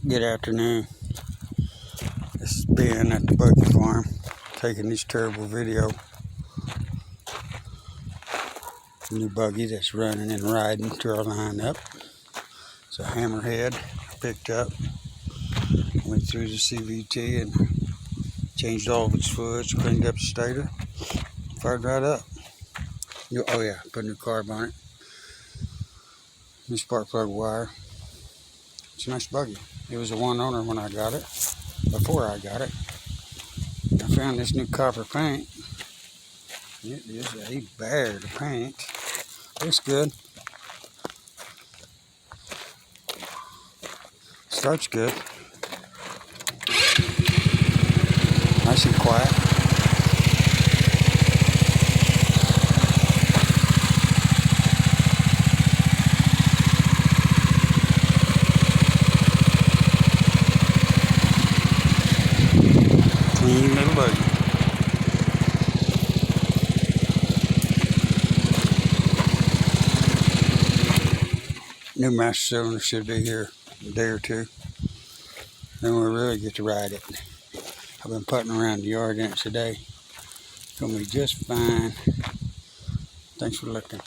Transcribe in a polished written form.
Good afternoon. This is Ben at the buggy farm taking this terrible video. New buggy that's running and riding to our lineup. It's a Hammerhead I picked up. Went through the CVT and changed all of its fluids, cleaned up the stator, fired right up. Oh yeah, put a new carb on it. New spark plug wire. It's a nice buggy. It was a one owner when I got it, before I got it. I found this new copper paint. It is a bear to paint. Looks good. Starts good. Nice and quiet. Clean little buggy. New master cylinder should be here in a day or two. Then we'll really get to ride it. I've been putting around the yard in it today. It's gonna be just fine. Thanks for looking.